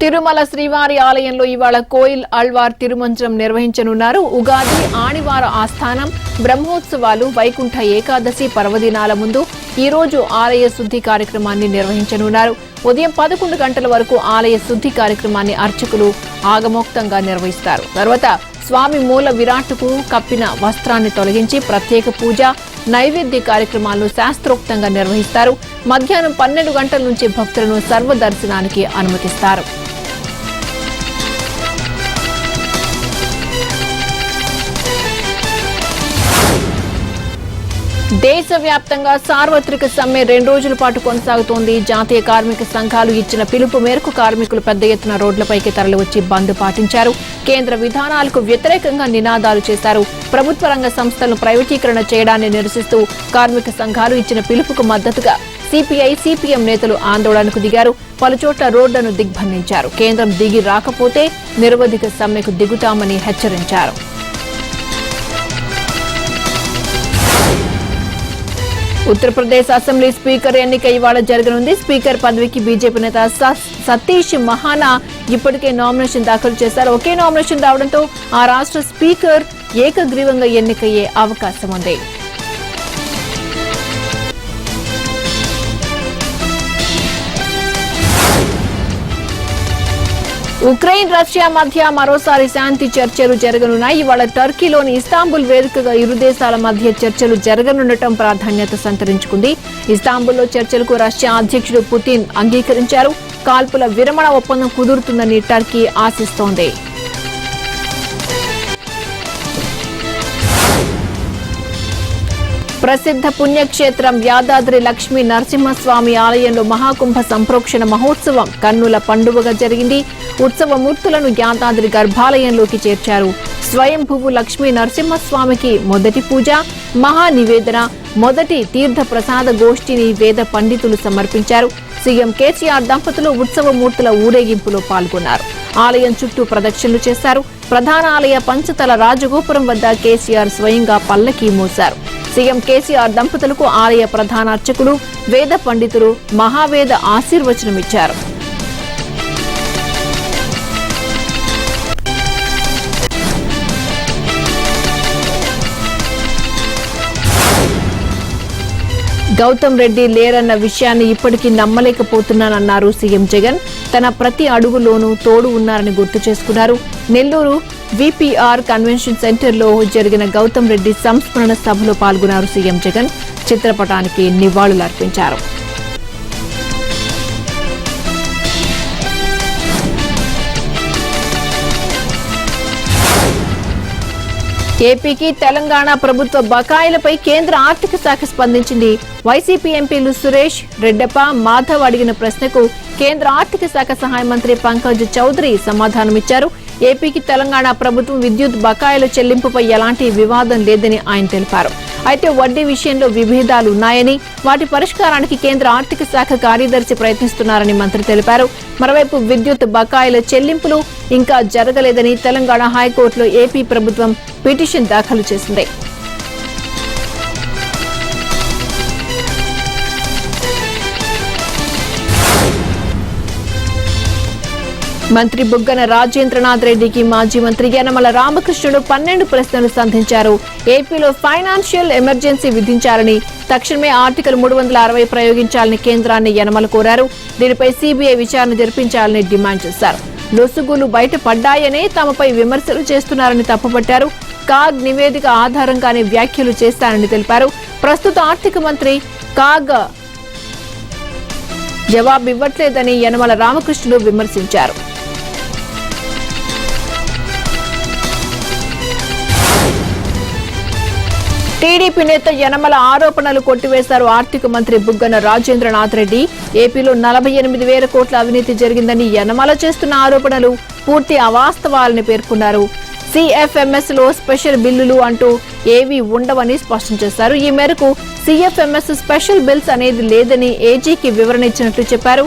తిరుమల శ్రీవారి ఆలయంలో ఇవాళ కోయిల్ ఆళ్వార్ తిరుమంత్రం నిర్వహించనున్నారు. ఉగాది, ఆణివార ఆస్థానం, బ్రహ్మోత్సవాలు, వైకుంఠ ఏకాదశి పర్వదినాల ముందు ఈ రోజు ఆలయ శుద్ధి కార్యక్రమాన్ని నిర్వహించనున్నారు. ఉదయం 11 గంటల వరకు ఆలయ శుద్ధి కార్యక్రమాన్ని అర్చకులు ఆగమోక్తంగా నిర్వహిస్తారు. తర్వాత స్వామి మూల విరాట్కు కప్పిన వస్త్రాన్ని తొలగించి ప్రత్యేక పూజ, నైవేద్య కార్యక్రమాలను శాస్త్రోక్తంగా నిర్వహిస్తారు. మధ్యాహ్నం 12 గంటల నుంచి భక్తులను సర్వదర్శనానికి అనుమతిస్తారు. దేశవ్యాప్తంగా సార్వత్రిక సమ్మె 2 రోజుల పాటు కొనసాగుతోంది. జాతీయ కార్మిక సంఘాలు ఇచ్చిన పిలుపు మేరకు కార్మికులు పెద్ద ఎత్తున రోడ్లపైకి తరలివచ్చి బంద్ పాటించారు. కేంద్ర విధానాలకు వ్యతిరేకంగా నినాదాలు చేశారు. ప్రభుత్వ రంగ సంస్థలను ప్రైవేటీకరణ చేయడాన్ని నిరసిస్తూ కార్మిక సంఘాలు ఇచ్చిన పిలుపుకు మద్దతుగా సిపిఐ, సిపిఎం నేతలు ఆందోళనకు దిగారు. పలుచోట్ల రోడ్లను దిగ్బంధించారు. కేంద్రం దిగి రాకపోతే నిరవధిక సమ్మెకు దిగుతామని హెచ్చరించారు. ఉత్తరప్రదేశ్ అసెంబ్లీ స్పీకర్ ఎన్నిక ఇవాళ జరగనుంది. స్పీకర్ పదవికి బీజేపీ నేత సతీష్ మహానా ఇప్పటికే నామినేషన్ దాఖలు చేశారు. ఒకే నామినేషన్ రావడంతో ఆ రాష్ట్ర స్పీకర్ ఏకగ్రీవంగా ఎన్నికయ్యే అవకాశం ఉంది. ఉక్రెయిన్, రష్యా మధ్య మరోసారి శాంతి చర్చలు జరగనున్నాయి. ఇవాళ టర్కీలోని ఇస్తాంబుల్ వేదికగా ఇరు దేశాల మధ్య చర్చలు జరగనుండటం ప్రాధాన్యత సంతరించుకుంది. ఇస్తాంబుల్లో చర్చలకు రష్యా అధ్యక్షుడు పుతిన్ అంగీకరించారు. కాల్పుల విరమణ ఒప్పందం కుదురుతుందని టర్కీ ఆశిస్తోంది. ప్రసిద్ధ పుణ్యక్షేత్రం యాదాద్రి లక్ష్మీ నరసింహస్వామి ఆలయంలో మహాకుంభ సంప్రోక్షణ మహోత్సవం కన్నుల పండుగగా జరిగింది. ఉత్సవ మూర్తులను యాదాద్రి గర్భాలయంలోకి చేర్చారు. స్వయంభువు లక్ష్మీ నరసింహస్వామికి మొదటి పూజ, మహానివేదన, మొదటి తీర్థ ప్రసాద గోష్ఠిని వేద పండితులు సమర్పించారు. సీఎం కేసీఆర్ దంపతులు ఉత్సవ మూర్తుల ఊరేగింపులో పాల్గొన్నారు. ఆలయం చుట్టూ ప్రదక్షిణలు చేశారు. ప్రధాన ఆలయ పంచతల రాజగోపురం వద్ద కేసీఆర్ స్వయంగా పల్లకీ మోశారు. సీఎం కేసీఆర్ దంపతులకు ఆలయ ప్రధాన అర్చకులు, వేద పండితులు మహావేద ఆశీర్వచనమిచ్చారు. గౌతమ్ రెడ్డి లేరన్న విషయాన్ని ఇప్పటికీ నమ్మలేకపోతున్నానన్నారు సీఎం జగన్. తన ప్రతి అడుగులోనూ తోడు ఉన్నారని గుర్తు చేసుకున్నారు. నెల్లూరు విపిఆర్ కన్వెన్షన్ సెంటర్లో జరిగిన గౌతమ్ రెడ్డి సంస్మరణ సభలో పాల్గొన్నారు సీఎం జగన్. చిత్రపటానికి నివాళులర్పించారు. ఏపీకి తెలంగాణ ప్రభుత్వ బకాయిలపై కేంద్ర ఆర్థిక శాఖ స్పందించింది. వైసీపీ ఎంపీలు సురేష్, రెడ్డప్ప, మాధవ్ అడిగిన ప్రశ్నకు కేంద్ర ఆర్థిక శాఖ సహాయ మంత్రి పంకజ్ చౌదరి సమాధానమిచ్చారు. ఏపీకి తెలంగాణ ప్రభుత్వం విద్యుత్ బకాయిల చెల్లింపుపై ఎలాంటి వివాదం లేదని ఆయన తెలిపారు. అయితే వడ్డీ విషయంలో విభేదాలు ఉన్నాయని, వాటి పరిష్కారానికి కేంద్ర ఆర్థిక శాఖ కార్యదర్శి ప్రయత్నిస్తున్నారని మంత్రి తెలిపారు. మరోవైపు విద్యుత్ బకాయిల చెల్లింపులు ఇంకా జరగలేదని తెలంగాణ హైకోర్టులో ఏపీ ప్రభుత్వం పిటిషన్ దాఖలు చేసింది. మంత్రి బుగ్గన రాజేంద్రనాథ్ రెడ్డికి మాజీ మంత్రి యనమల రామకృష్ణుడు 12 ప్రశ్నలు సంధించారు. ఏపీలో ఫైనాన్షియల్ ఎమర్జెన్సీ విధించాలని, తక్షణమే ఆర్టికల్ 360 ప్రయోగించాలని కేంద్రాన్ని యనమల కోరారు. దీనిపై సీబీఐ విచారణ జరిపించాలని డిమాండ్ చేశారు. లొసుగులు బయటపడ్డాయనే తమపై విమర్శలు చేస్తున్నారని తప్పుపట్టారు. కాగ్ నివేదిక ఆధారంగానే వ్యాఖ్యలు చేస్తారని తెలిపారు. ప్రస్తుత ఆర్థిక మంత్రి కాగ్ జవాబివ్వట్లేదని యనమల రామకృష్ణుడు విమర్శించారు. టీడీపీ నేత యనమల ఆరోపణలు కొట్టివేశారు ఆర్థిక మంత్రి బుగ్గన రాజేంద్రనాథ్ రెడ్డి. ఏపీలో 48,000 కోట్ల అవినీతి జరిగిందని యనమల చేస్తున్న ఆరోపణలు పూర్తి అవాస్తవాలని పేర్కొన్నారు. సిఎఫ్ఎంఎస్ లో స్పెషల్ బిల్లులు అంటూ ఏవీ ఉండవని స్పష్టం చేశారు. ఈ మేరకు సిఎఫ్ఎంఎస్ స్పెషల్ బిల్స్ అనేది లేదని ఏజీకి వివరణ ఇచ్చినట్లు చెప్పారు.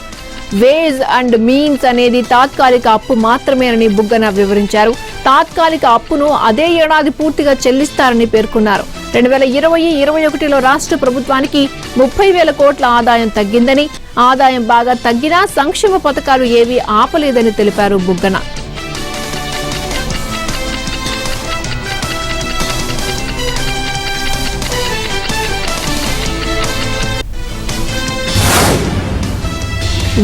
వేజ్ అండ్ మీన్స్ అనేది తాత్కాలిక అప్పు మాత్రమేనని బుగ్గన వివరించారు. తాత్కాలిక అప్పును అదే ఏడాది పూర్తిగా చెల్లిస్తారని పేర్కొన్నారు. 2020-21లో రాష్ట్ర ప్రభుత్వానికి 30,000 కోట్ల ఆదాయం తగ్గిందని, ఆదాయం బాగా తగ్గినా సంక్షేమ పథకాలు ఏవీ ఆపలేదని తెలిపారు బుగ్గన.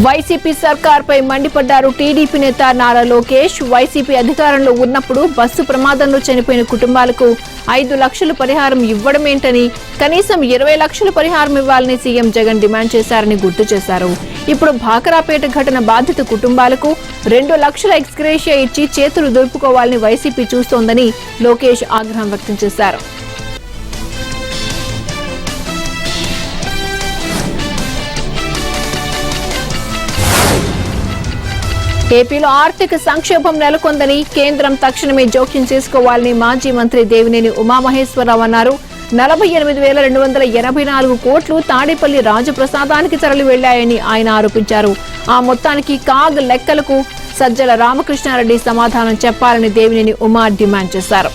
వైసీపీ సర్కార్పై మండిపడ్డారు టీడీపీ నేత నారా లోకేష్. వైసీపీ అధికారంలో ఉన్నప్పుడు బస్సు ప్రమాదంలో చనిపోయిన కుటుంబాలకు 5 లక్షల పరిహారం ఇవ్వడమేంటని, కనీసం 20 లక్షల పరిహారం ఇవ్వాలని సీఎం జగన్ డిమాండ్ చేశారని గుర్తు చేశారు. ఇప్పుడు భాకరాపేట ఘటన బాధిత కుటుంబాలకు 2 లక్షల ఎక్స్గ్రేషియా ఇచ్చి చేతులు దులుపుకోవాలని వైసీపీ చూస్తోందని లోకేష్ ఆగ్రహం వ్యక్తం చేశారు. ఏపీలో ఆర్థిక సంక్షోభం నెలకొందని, కేంద్రం తక్షణమే జోక్యం చేసుకోవాలని మాజీ మంత్రి దేవినేని ఉమామహేశ్వరరావు అన్నారు. 48,284 కోట్లు తాడేపల్లి రాజప్రసాదానికి తరలి వెళ్లాయని ఆయన ఆరోపించారు. ఆ మొత్తానికి కాగ్ లెక్కలకు సజ్జల రామకృష్ణారెడ్డి సమాధానం చెప్పాలని దేవినేని ఉమా డిమాండ్ చేశారు.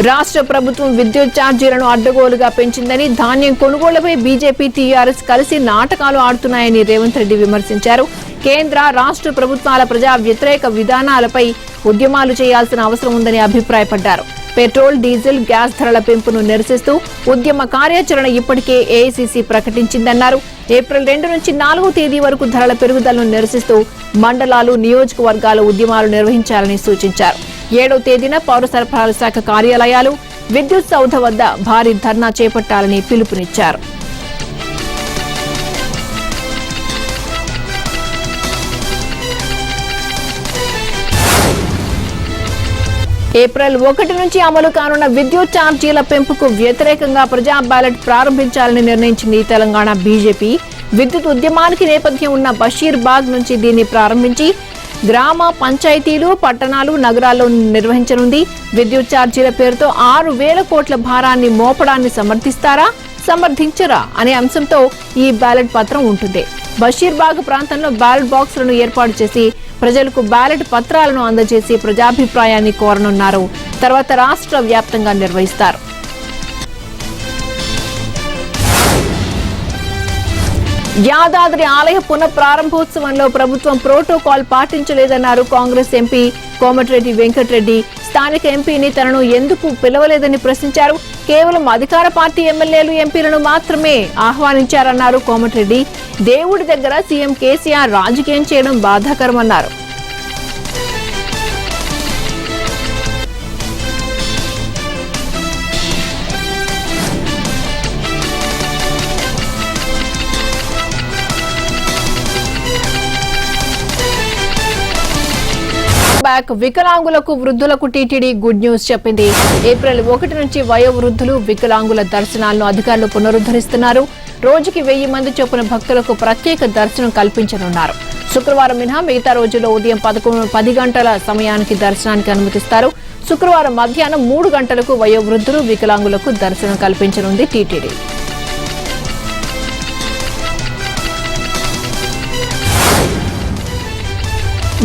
రాష్ట్ర ప్రభుత్వం విద్యుత్ ఛార్జీలను అడ్డగోలుగా పెంచిందని, ధాన్యం కొనుగోళ్లపై బీజేపీ టీఆర్ఎస్ కలిసి నాటకాలు ఆడుతున్నాయని రేవంత్ రెడ్డి విమర్శించారు. కేంద్ర రాష్ట్ర ప్రభుత్వాల ప్రజా వ్యతిరేక విధానాలపై ఉద్యమాలు చేయాల్సిన అవసరం ఉందని అభిప్రాయపడ్డారు. పెట్రోల్, డీజిల్, గ్యాస్ ధరల పెంపును నిరసిస్తూ ఉద్యమ కార్యాచరణ ఇప్పటికే ఏఐసీసీ ప్రకటించిందన్నారు. ఏప్రిల్ 2 నుంచి 4వ తేదీ వరకు ధరల పెరుగుదలను నిరసిస్తూ మండలాలు, నియోజకవర్గాల ఉద్యమాలు నిర్వహించాలని సూచించారు. 7వ తేదీన పౌర సరఫరాల శాఖ కార్యాలయాలు, విద్యుత్ సౌధ వద్ద భారీ ధర్నా చేపట్టాలని పిలుపునిచ్చారు. ఏప్రిల్ 1 నుంచి అమలు కానున్న విద్యుత్ ఛార్జీల పెంపుకు వ్యతిరేకంగా ప్రజా బ్యాలెట్ ప్రారంభించాలని నిర్ణయించింది తెలంగాణ బీజేపీ. విద్యుత్ ఉద్యమానికి నేపథ్యం ఉన్న బషీర్బాగ్ నుంచి దీన్ని ప్రారంభించి గ్రామ పంచాయతీలు, పట్టణాలు, నగరాల్లో నిర్వహించనుంది. విద్యుత్ ఛార్జీల పేరుతో 6,000 కోట్ల భారాన్ని మోపడాన్ని సమర్థించరా అనే అంశంతో ఈ బ్యాలెట్ పత్రం ఉంటుంది. బషీర్బాగ్ ప్రాంతంలో బ్యాలెట్ బాక్సులను ఏర్పాటు చేసి ప్రజలకు బ్యాలెట్ పత్రాలను అందజేసి ప్రజాభిప్రాయాన్ని కోరనున్నారు. తర్వాత రాష్ట్ర వ్యాప్తంగా నిర్వహిస్తారు. యాదాద్రి ఆలయ పునఃప్రారంభోత్సవంలో ప్రభుత్వం ప్రోటోకాల్ పాటించలేదన్నారు కాంగ్రెస్ ఎంపీ కోమటిరెడ్డి వెంకటరెడ్డి. స్థానిక ఎంపీని తనను ఎందుకు పిలవలేదని ప్రశ్నించారు. కేవలం అధికార పార్టీ ఎమ్మెల్యేలు, ఎంపీలను మాత్రమే ఆహ్వానించారన్నారు కోమటిరెడ్డి. దేవుడి దగ్గర సీఎం కేసీఆర్ రాజకీయం చేయడం బాధాకరమన్నారు. వికలాంగులకు, వృద్ధులకు టీటీడీ గుడ్ న్యూస్ చెప్పింది. ఏప్రిల్ 1 నుంచి వయోవృద్ధులు, వికలాంగుల దర్శనాలను అధికారులు పునరుద్ధరిస్తున్నారు. రోజుకి 1000 మంది చొప్పున భక్తులకు ప్రత్యేక దర్శనం కల్పించనున్నారు. శుక్రవారం మినహా మిగతా రోజుల్లో ఉదయం 10 గంటల సమయానికి దర్శనానికి అనుమతిస్తారు. శుక్రవారం మధ్యాహ్నం 3 గంటలకు వయోవృద్ధులు, వికలాంగులకు దర్శనం కల్పించనుంది టీటీడీ.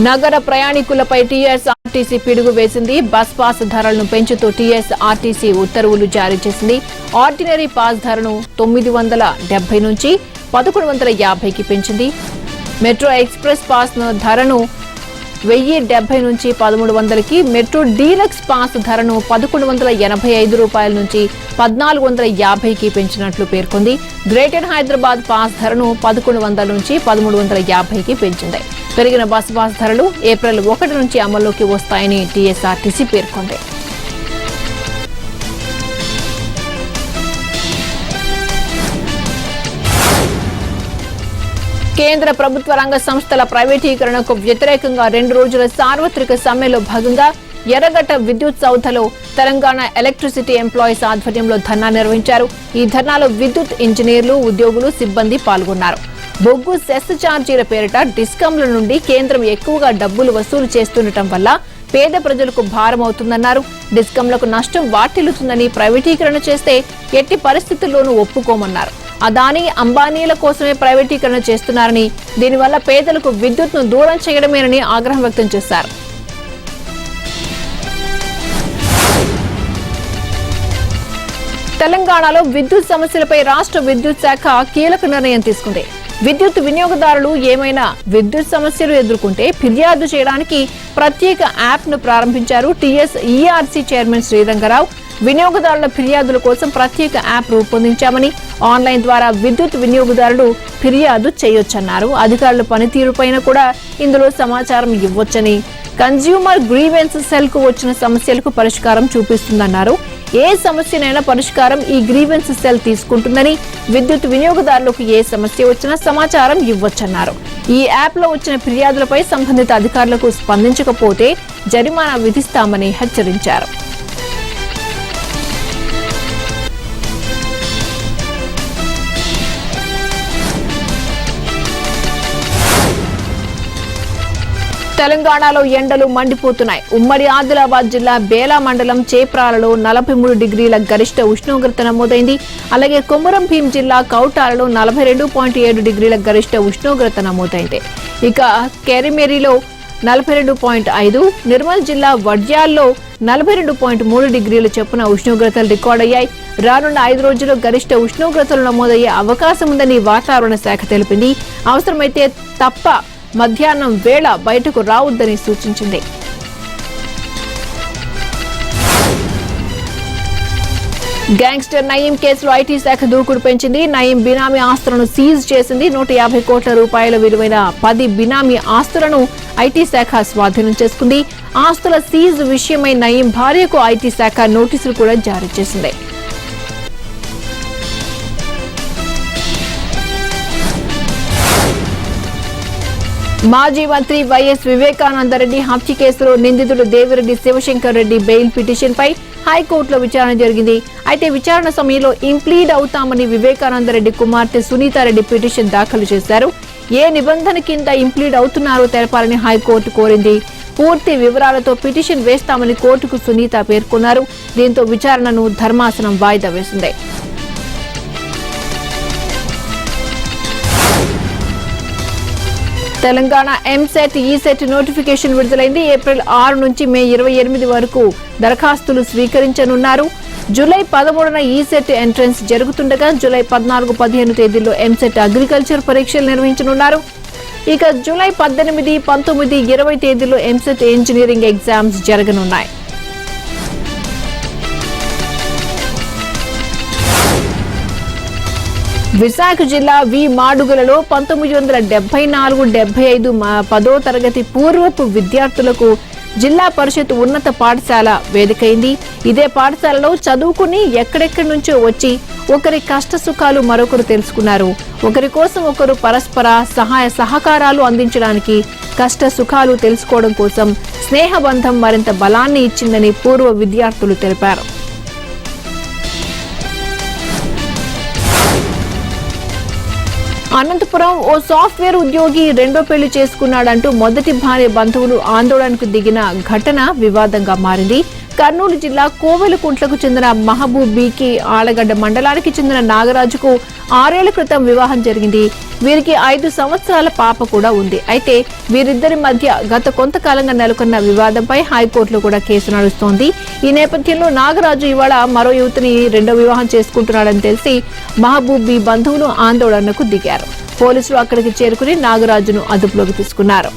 నగర ప్రయాణికులపై టీఎస్ఆర్టీసీ పిడుగు వేసింది. బస్ పాస్ ధరలను పెంచుతూ టీఎస్ఆర్టీసీ ఉత్తర్వులు జారీ చేసింది. ఆర్డినరీ పాస్ ధరను 970 నుంచి 1150కి పెంచింది. మెట్రో ఎక్స్ప్రెస్ పాస్ ధరను 1070 నుంచి 1300కి, మెట్రో డీలక్స్ పాస్ ధరను 1185 రూపాయల నుంచి 1450కి పెంచినట్లు పేర్కొంది. గ్రేటర్ హైదరాబాద్ పాస్ ధరను 1100 నుంచి 1350కి పెంచింది. పెరిగిన బస్ పాస్ ధరలు ఏప్రిల్ 1 నుంచి అమల్లోకి వస్తాయని టీఎస్ఆర్టీసీ పేర్కొంది. కేంద్ర ప్రభుత్వ రంగ సంస్థల ప్రైవేటీకరణకు వ్యతిరేకంగా 2 రోజుల సార్వత్రిక సమ్మెలో భాగంగా ఎర్రగడ్డ విద్యుత్ సౌధలో తెలంగాణ ఎలక్ట్రిసిటీ ఎంప్లాయీస్ ఆధ్వర్యంలో ధర్నా నిర్వహించారు. ఈ ధర్నాలో విద్యుత్ ఇంజనీర్లు, ఉద్యోగులు, సిబ్బంది పాల్గొన్నారు. బొగ్గు సెస్ ఛార్జీల పేరిట డిస్కంల నుండి కేంద్రం ఎక్కువగా డబ్బులు వసూలు చేస్తుండటం వల్ల పేద ప్రజలకు భారం అవుతుందన్నారు. డిస్కంలకు నష్టం వాటిల్లుతుందని, ప్రైవేటీకరణ చేస్తే ఎట్టి పరిస్థితుల్లోనూ ఒప్పుకోమన్నారు. అదానీ, అంబానీల కోసమే ప్రైవేటీకరణ చేస్తున్నారని, దీనివల్ల పేదలకు విద్యుత్ను దూరం చేయడమేనని ఆగ్రహం వ్యక్తం చేశారు. తెలంగాణలో విద్యుత్ సమస్యలపై రాష్ట్ర విద్యుత్ శాఖ కీలక నిర్ణయం తీసుకుంది. విద్యుత్ వినియోగదారులు ఏమైనా విద్యుత్ సమస్యలు ఎదుర్కొంటే ఫిర్యాదు చేయడానికి ప్రత్యేక యాప్ ను ప్రారంభించారు టీఎస్ఈఆర్సీ చైర్మన్ శ్రీరంగరావు. వినియోగదారుల ఫిర్యాదుల కోసం ప్రత్యేక యాప్ రూపొందించామని, ఆన్లైన్ ద్వారా విద్యుత్ వినియోగదారులు ఫిర్యాదు చేయొచ్చన్నారు. అధికారుల పనితీరుపైన కూడా ఇందులో సమాచారం ఇవ్వొచ్చని, కన్స్యూమర్ గ్రీవెన్స్ సెల్ కు వచ్చిన సమస్యలకు పరిష్కారం చూపిస్తుందన్నారు. ఏ సమస్యనైనా పరిష్కారం ఈ గ్రీవెన్స్ సెల్ తీసుకుంటుందని, విద్యుత్ వినియోగదారులకు ఏ సమస్య వచ్చినా సమాచారం ఇవ్వొచ్చన్నారు. ఈ యాప్ లో వచ్చిన ఫిర్యాదులపై సంబంధిత అధికారులకు స్పందించకపోతే జరిమానా విధిస్తామని హెచ్చరించారు. తెలంగాణలో ఎండలు మండిపోతున్నాయి. ఉమ్మడి ఆదిలాబాద్ జిల్లా బేలా మండలం చేప్రాలలో 43 డిగ్రీల గరిష్ట ఉష్ణోగ్రత నమోదైంది. అలాగే కొమురం భీం జిల్లా కౌటాలలో 42.7 డిగ్రీల గరిష్ట ఉష్ణోగ్రత నమోదైంది. ఇక కెరిమెరిలో 42.5, నిర్మల్ జిల్లా వడ్యాల్లో 42.3 డిగ్రీల చొప్పున ఉష్ణోగ్రతలు రికార్డయ్యాయి. రానున్న 5 రోజుల్లో గరిష్ట ఉష్ణోగ్రతలు నమోదయ్యే అవకాశం ఉందని వాతావరణ శాఖ తెలిపింది. అవసరమైతే తప్ప మధ్యాహ్నం వేళ బయటకు రావద్దని సూచించింది. గ్యాంగ్స్టర్ నయీం కేసులో ఐటీ శాఖ దూకుడు పెంచింది. నయీం బినామీ ఆస్తులను సీజ్ చేసింది. 150 కోట్ల రూపాయల విలువైన 10 బినామీ ఆస్తులను ఐటీ శాఖ స్వాధీనం చేసుకుంది. ఆస్తుల సీజ్ విషయమై నయీం భార్యకు ఐటీ శాఖ నోటీసులు కూడా జారీ చేసింది. మాజీ మంత్రి వైఎస్ వివేకానందరెడ్డి హత్య కేసులో నిందితుడు దేవిరెడ్డి శివశంకర్ రెడ్డి బెయిల్ పిటిషన్ పై హైకోర్టులో విచారణ జరిగింది. అయితే విచారణ సమయంలో ఇంప్లీడ్ అవుతామని వివేకానందరెడ్డి కుమార్తె సునీతారెడ్డి పిటిషన్ దాఖలు చేశారు. ఏ నిబంధన కింద ఇంప్లీడ్ అవుతున్నారో తెలపాలని హైకోర్టు కోరింది. పూర్తి వివరాలతో పిటిషన్ వేస్తామని కోర్టుకు సునీత పేర్కొన్నారు. దీంతో విచారణను ధర్మాసనం వాయిదా వేసింది. తెలంగాణ ఎంసెట్ ఈసెట్ నోటిఫికేషన్ విడుదలైంది. ఏప్రిల్ 6 నుంచి మే 28 వరకు దరఖాస్తులు స్వీకరించనున్నారు. జూలై 13న ఈసెట్ ఎంట్రన్స్ జరుగుతుండగా జూలై 14, 15 తేదీల్లో ఎంసెట్ అగ్రికల్చర్ పరీక్షలు నిర్వహించనున్నారు. ఇక జూలై 18, 19, 20 తేదీల్లో ఎంసెట్ ఇంజనీరింగ్ ఎగ్జామ్స్ జరగనున్నాయి. విశాఖ జిల్లా వి మాడుగులలో 1974-75 10వ తరగతి పూర్వపు విద్యార్థులకు జిల్లా పరిషత్ ఉన్నత పాఠశాల వేదికైంది. ఇదే పాఠశాలలో చదువుకుని ఎక్కడెక్కడి నుంచో వచ్చి ఒకరి కష్ట సుఖాలు మరొకరు తెలుసుకున్నారు. ఒకరి కోసం ఒకరు పరస్పర సహాయ సహకారాలు అందించడానికి, కష్ట సుఖాలు తెలుసుకోవడం కోసం స్నేహబంధం మరింత బలాన్ని ఇచ్చిందని పూర్వ విద్యార్థులు తెలిపారు. అనంతపురం ఓ సాఫ్ట్వేర్ ఉద్యోగి రెండో పెళ్లి చేసుకున్నాడంటూ మొదటి భార్య బంధువులు ఆందోళనకు దిగిన ఘటన వివాదంగా మారింది. కర్నూలు జిల్లా కోవెలకుంట్లకు చెందిన మహబూబ్ బీకి ఆలగడ్డ మండలానికి చెందిన నాగరాజుకు 6 ఏళ్ల క్రితం వివాహం జరిగింది. వీరికి 5 సంవత్సరాల పాప కూడా ఉంది. అయితే వీరిద్దరి మధ్య గత కొంతకాలంగా నెలకొన్న వివాదంపై హైకోర్టులో కూడా కేసు నడుస్తోంది. ఈ నేపథ్యంలో నాగరాజు ఇవాళ మరో యువతిని రెండో వివాహం చేసుకుంటున్నాడని తెలిసి మహబూబ్ బీ బంధువులు ఆందోళనకు దిగారు. పోలీసులు అక్కడికి చేరుకుని నాగరాజును అదుపులోకి తీసుకున్నారు.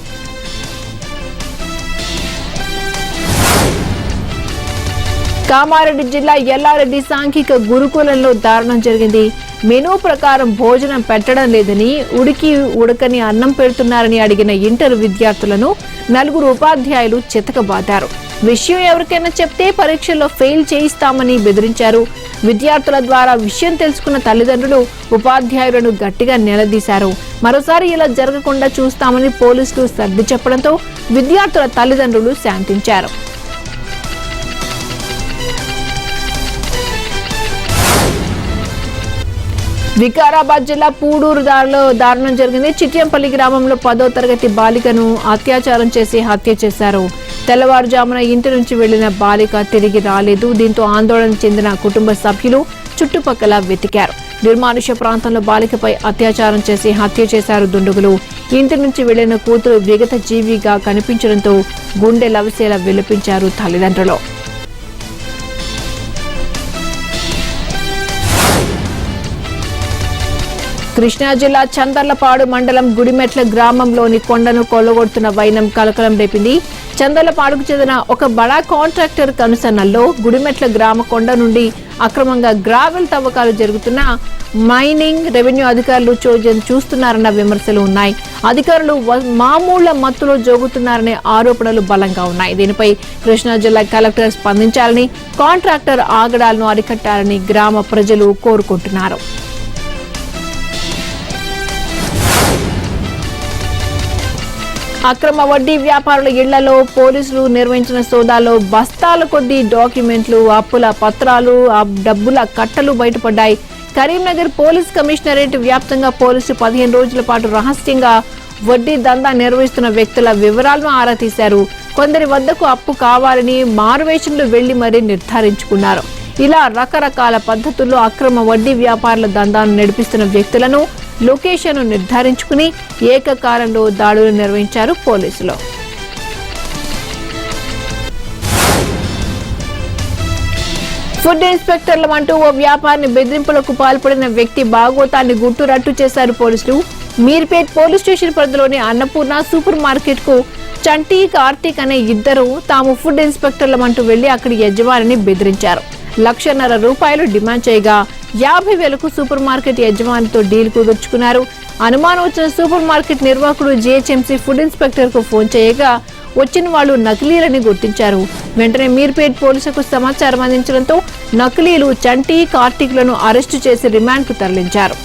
కామారెడ్డి జిల్లా ఎల్లారెడ్డి సాంఘిక గురుకులంలో దారుణం జరిగింది. మెనూ ప్రకారం భోజనం పెట్టడం లేదని, ఉడకని అన్నం పెడుతున్నారని అడిగిన ఇంటర్ విద్యార్థులను 4 ఉపాధ్యాయులు చితకబాదారు. విషయం ఎవరికైనా చెప్తే పరీక్షల్లో ఫెయిల్ చేయిస్తామని బెదిరించారు. విద్యార్థుల ద్వారా విషయం తెలుసుకున్న తల్లిదండ్రులు ఉపాధ్యాయులను గట్టిగా నిలదీశారు. మరోసారి ఇలా జరగకుండా చూస్తామని పోలీసులు సర్ది చెప్పడంతో విద్యార్థుల తల్లిదండ్రులు శాంతించారు. వికారాబాద్ జిల్లా పూడూరు దారుణం జరిగింది. చిట్యంపల్లి గ్రామంలో 10వ తరగతి బాలికను అత్యాచారం చేసి హత్య చేశారు. తెల్లవారుజామున ఇంటి నుంచి వెళ్లిన బాలిక తిరిగి రాలేదు. దీంతో ఆందోళన చెందిన కుటుంబ సభ్యులు చుట్టుపక్కల వెతికారు. నిర్మానుష్య ప్రాంతంలో బాలికపై అత్యాచారం చేసి హత్య చేశారు దుండగులు. ఇంటి నుంచి వెళ్లిన కూతురు విగత జీవిగా కనిపించడంతో గుండె లవిసేలా విలపించారు తల్లిదండ్రులు. కృష్ణా జిల్లా చందర్లపాడు మండలం గుడిమెట్ల గ్రామంలోని కొండను కొల్లగొడుతున్న వైనం కలకలం రేపింది. చందర్లపాడుకు చెందిన ఒక బడా కాంట్రాక్టర్ కనుసన్నల్లో గుడిమెట్ల గ్రామ కొండ నుండి అక్రమంగా గ్రావెల్ తవ్వకాలు జరుగుతున్న మైనింగ్ రెవెన్యూ అధికారులు చూస్తున్నారన్న విమర్శలు ఉన్నాయి. అధికారులు మామూళ్ల మత్తులో జోగుతున్నారనే ఆరోపణలు బలంగా ఉన్నాయి. దీనిపై కృష్ణా జిల్లా కలెక్టర్ స్పందించాలని, కాంట్రాక్టర్ ఆగడాలను అరికట్టాలని గ్రామ ప్రజలు కోరుకుంటున్నారు. అక్రమ వడ్డీ వ్యాపారుల ఇళ్లలో పోలీసులు నిర్వహించిన సోదాలో బస్తాల కొద్దీ డాక్యుమెంట్లు, అప్పుల పత్రాలు, డబ్బుల కట్టలు బయటపడ్డాయి. కరీంనగర్ పోలీస్ కమిషనరేట్ వ్యాప్తంగా పోలీసులు 15 రోజుల పాటు రహస్యంగా వడ్డీ దందా నిర్వహిస్తున్న వ్యక్తుల వివరాలను ఆరా తీశారు. కొందరి వద్దకు అప్పు కావాలని మారువేషంలో వెళ్లి మరీ నిర్ధారించుకున్నారు. ఇలా రకరకాల పద్ధతుల్లో అక్రమ వడ్డీ వ్యాపారుల దందాను నడిపిస్తున్న వ్యక్తులను, లొకేషన్ నిర్ధారించుకుని ఏకకాలంలో దాడులు నిర్వహించారు పోలీసులు. ఫుడ్ ఇన్స్పెక్టర్లమంటూ ఓ వ్యాపారిని బెదిరింపులకు పాల్పడిన వ్యక్తి బాగోతాన్ని గుట్టురట్టు చేశారు పోలీసులు. మీర్పేట్ పోలీస్ స్టేషన్ పరిధిలోని అన్నపూర్ణ సూపర్ మార్కెట్ కు చంటి, కార్తీక్ అనే ఇద్దరు తాము ఫుడ్ ఇన్స్పెక్టర్లమంటూ వెళ్లి అక్కడి యజమానిని బెదిరించారు. ₹1,50,000 డిమాండ్ చేయగా 50,000కు సూపర్ మార్కెట్ యజమానితో డీల్ కుదుర్చుకున్నారు. అనుమానం వచ్చిన సూపర్ మార్కెట్ నిర్వాహకుడు జీహెచ్ఎంసీ ఫుడ్ ఇన్స్పెక్టర్ కు ఫోన్ చేయగా వచ్చిన వాళ్లు నకిలీలని గుర్తించారు. వెంటనే మీర్పేట్ పోలీసులకు సమాచారం అందించడంతో నకిలీలు చంటి, కార్తీక్లను అరెస్టు చేసి రిమాండ్ కు తరలించారు.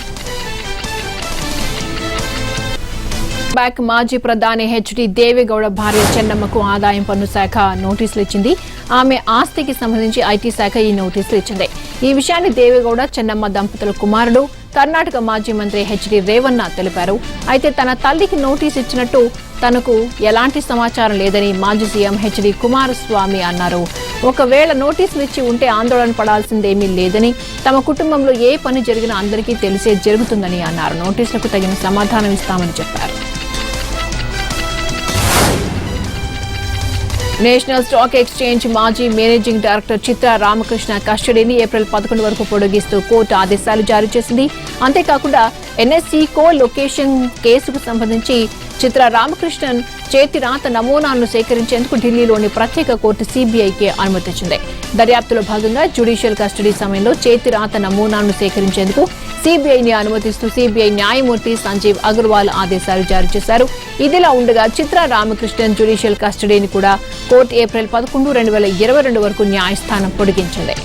మాజీ ప్రధాని హెచ్డి దేవేగౌడ భార్య చెన్నమ్మకు ఆదాయం పన్ను శాఖ నోటీసులు ఇచ్చింది. ఆమె ఆస్తికి సంబంధించి ఐటీ శాఖ ఈ నోటీసులు ఇచ్చింది. ఈ విషయాన్ని దేవేగౌడ, చెన్నమ్మ దంపతుల కుమారుడు, కర్ణాటక మాజీ మంత్రి హెచ్డి రేవన్న తెలిపారు. అయితే తన తల్లికి నోటీసు ఇచ్చినట్టు తనకు ఎలాంటి సమాచారం లేదని మాజీ సీఎం హెచ్డి కుమారస్వామి అన్నారు. ఒకవేళ నోటీసులు ఇచ్చి ఉంటే ఆందోళన పడాల్సిందేమీ లేదని, తమ కుటుంబంలో ఏ పని జరిగినా అందరికీ తెలిసే జరుగుతుందని అన్నారు. నోటీసులకు తగిన సమాధానం ఇస్తామని చెప్పారు. నేషనల్ స్టాక్ ఎక్స్చేంజ్ మాజీ మేనేజింగ్ డైరెక్టర్ చిత్ర రామకృష్ణ కస్టడీని ఏప్రిల్ 11 వరకు పొడిగిస్తూ కోర్టు ఆదేశాలు జారీ చేసింది. అంతేకాకుండా ఎన్ఎస్సీ కో లొకేషన్ కేసుకు సంబంధించి చిత్ర రామకృష్ణన్ చేతిరాత నమూనాలను సేకరించేందుకు ఢిల్లీలోని ప్రత్యేక కోర్టు సిబిఐకి అనుమతించింది. దర్యాప్తులో భాగంగా జ్యుడిషియల్ కస్టడీ సమయంలో చేతిరాత నమూనాలను సేకరించేందుకు సిబిఐని అనుమతిస్తూ సిబిఐ న్యాయమూర్తి సంజీవ్ అగర్వాల్ ఆదేశాలు జారీ చేశారు. ఇదిలా ఉండగా చిత్ర రామకృష్ణన్ జ్యుడిషియల్ కస్టడీని కూడా కోర్టు ఏప్రిల్ 11, 2022 వరకు న్యాయస్థానం పొడిగించింది.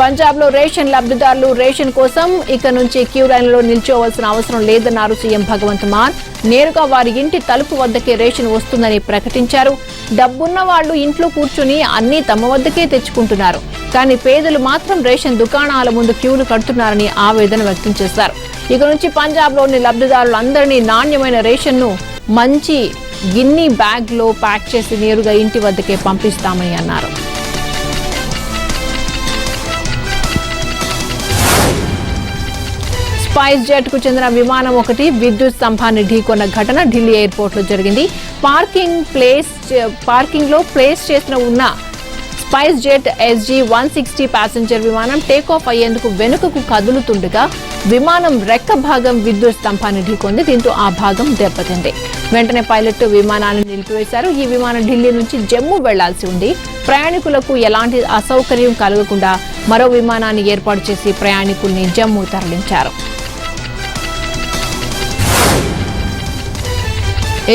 పంజాబ్ లో రేషన్ లబ్ధిదారులు రేషన్ కోసం ఇక నుంచి క్యూ లైన్లో నిల్చోవలసిన అవసరం లేదన్నారు సీఎం భగవంత్ మాన్. నేరుగా వారి ఇంటి తలుపు వద్దకే రేషన్ వస్తుందని ప్రకటించారు. డబ్బున్న వాళ్లు ఇంట్లో కూర్చుని అన్ని తమ వద్దకే తెచ్చుకుంటున్నారు. కానీ పేదలు మాత్రం రేషన్ దుకాణాల ముందు క్యూలు కడుతున్నారని ఆవేదన వ్యక్తం చేశారు. ఇక నుంచి పంజాబ్ లోని లబ్ధిదారులందరినీ నాణ్యమైన రేషన్ ను మంచి గిన్నీ బ్యాగ్ లో ప్యాక్ చేసి నేరుగా ఇంటి వద్దకే పంపిస్తామని అన్నారు. స్పైస్ జెట్ కు చెందిన విమానం ఒకటి విద్యుత్ స్తంభాన్ని ఢీకొన్న ఘటన ఢిల్లీ ఎయిర్పోర్ట్ లో జరిగింది. పార్కింగ్ లో ప్లేస్ చేసిన ఉన్న స్పైస్ జెట్ SG-160 ప్యాసింజర్ విమానం టేకాఫ్ అయ్యేందుకు వెనుకకు కదులుతుండగా విమానం రెక్క భాగం విద్యుత్ స్తంభాన్ని ఢీకొంది. దీంతో ఆ భాగం దెబ్బతింది. వెంటనే పైలట్ విమానాన్ని నిలిపివేశారు. ఈ విమానం ఢిల్లీ నుంచి జమ్మూ వెళ్లాల్సి ఉంది. ప్రయాణికులకు ఎలాంటి అసౌకర్యం కలగకుండా మరో విమానాన్ని ఏర్పాటు చేసి ప్రయాణికుల్ని జమ్మూ తరలించారు.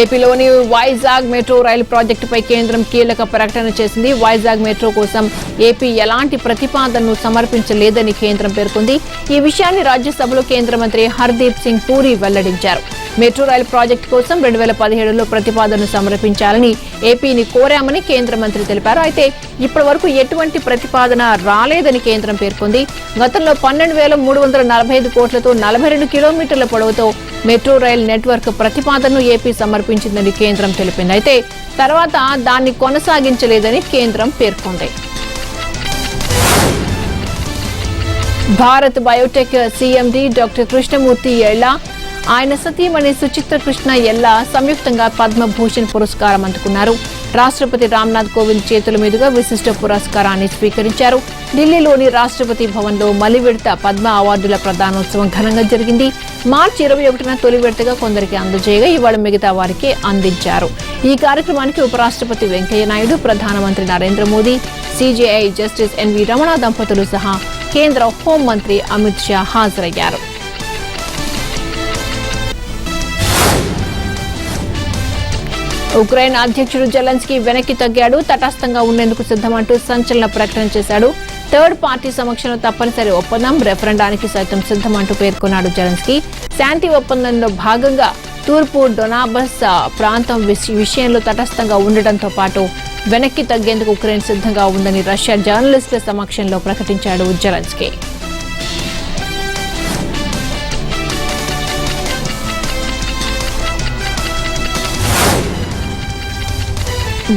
ఏపీలోని వైజాగ్ మెట్రో రైలు ప్రాజెక్టుపై కేంద్రం కీలక ప్రకటన చేసింది. వైజాగ్ మెట్రో కోసం ఏపీ ఎలాంటి ప్రతిపాదనను సమర్పించలేదని కేంద్రం పేర్కొంది. ఈ విషయాన్ని రాజ్యసభలో కేంద్ర మంత్రి హర్దీప్ సింగ్ పూరి వెల్లడించారు. మెట్రో రైలు ప్రాజెక్టు కోసం 2017లో ప్రతిపాదనను సమర్పించాలని ఏపీని కోరామని కేంద్ర మంత్రి తెలిపారు. అయితే ఇప్పటి వరకు ఎటువంటి ప్రతిపాదన రాలేదని కేంద్రం పేర్కొంది. గతంలో 12,345 కోట్లతో 42 కిలోమీటర్ల పొడవుతో మెట్రో రైల్ నెట్వర్క్ ప్రతిపాదనను ఏపీ సమర్పించిందని కేంద్రం తెలిపింది. అయితే తర్వాత దాన్ని కొనసాగించలేదని కేంద్రం పేర్కొంది. Bharat biotech CMD doctor Krishnamurthy Ella, ఆయన సతీమణి సుచిత్ర కృష్ణ ఎల్ల సంయుక్తంగా పద్మభూషణ్ పురస్కారం అందుకున్నారు. రాష్ట్రపతి రామ్నాథ్ కోవింద్ చేతుల మీదుగా విశిష్ట పురస్కారాన్ని స్వీకరించారు. ఢిల్లీలోని రాష్ట్రపతి భవన్లో మలి విడత పద్మ అవార్డుల ప్రదానోత్సవం ఘనంగా జరిగింది. మార్చి 21న తొలి విడతగా కొందరికి అందజేయగా ఇవాళ మిగతా వారికి అందించారు. ఈ కార్యక్రమానికి ఉపరాష్ట్రపతి వెంకయ్య నాయుడు, ప్రధానమంత్రి Narendra Modi, CJI justice N V Ramana దంపతులు సహా కేంద్ర హోంమంత్రి అమిత్ షా హాజరయ్యారు. ఉక్రెయిన్ అధ్యక్షుడు జెలెన్స్కీ వెనక్కి తగ్గాడు. తటస్థంగా ఉండేందుకు సిద్ధమంటూ సంచలన ప్రకటన చేశాడు. థర్డ్ పార్టీ సమక్షంలో తప్పనిసరి ఒప్పందం, రెఫరెండానికి సైతం సిద్ధమంటూ పేర్కొన్నాడు జెలెన్స్కీ. శాంతి ఒప్పందంలో భాగంగా తూర్పు డొనాబస్ ప్రాంతం విషయంలో తటస్థంగా ఉండటంతో పాటు వెనక్కి తగ్గేందుకు ఉక్రెయిన్ సిద్ధంగా ఉందని రష్యా జర్నలిస్టుల సమక్షంలో ప్రకటించాడు జెలెన్స్కీ.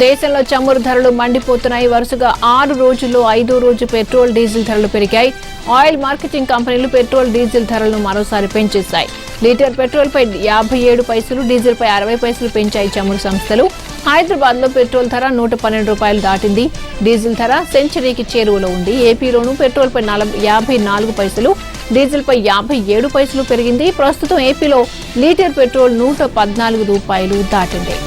దేశంలో చమురు ధరలు మండిపోతున్నాయి. వరుసగా 6 రోజుల్లో 5వ రోజు పెట్రోల్, డీజిల్ ధరలు పెరిగాయి. ఆయిల్ మార్కెటింగ్ కంపెనీలు పెట్రోల్, డీజిల్ ధరలను మరోసారి పెంచేశాయి. లీటర్ పెట్రోల్ పై 57 పైసలు, డీజిల్ పై 60 పైసలు పెంచాయి చమురు సంస్థలు. హైదరాబాద్ లో పెట్రోల్ ధర 112 రూపాయలు దాటింది. డీజిల్ ధర సెంచరీకి చేరువలో ఉంది. ఏపీలోనూ పెట్రోల్ పై 54 పైసలు, డీజిల్ పై 57 పైసలు పెరిగింది. ప్రస్తుతం ఏపీలో లీటర్ పెట్రోల్ 114 రూపాయలు దాటింది.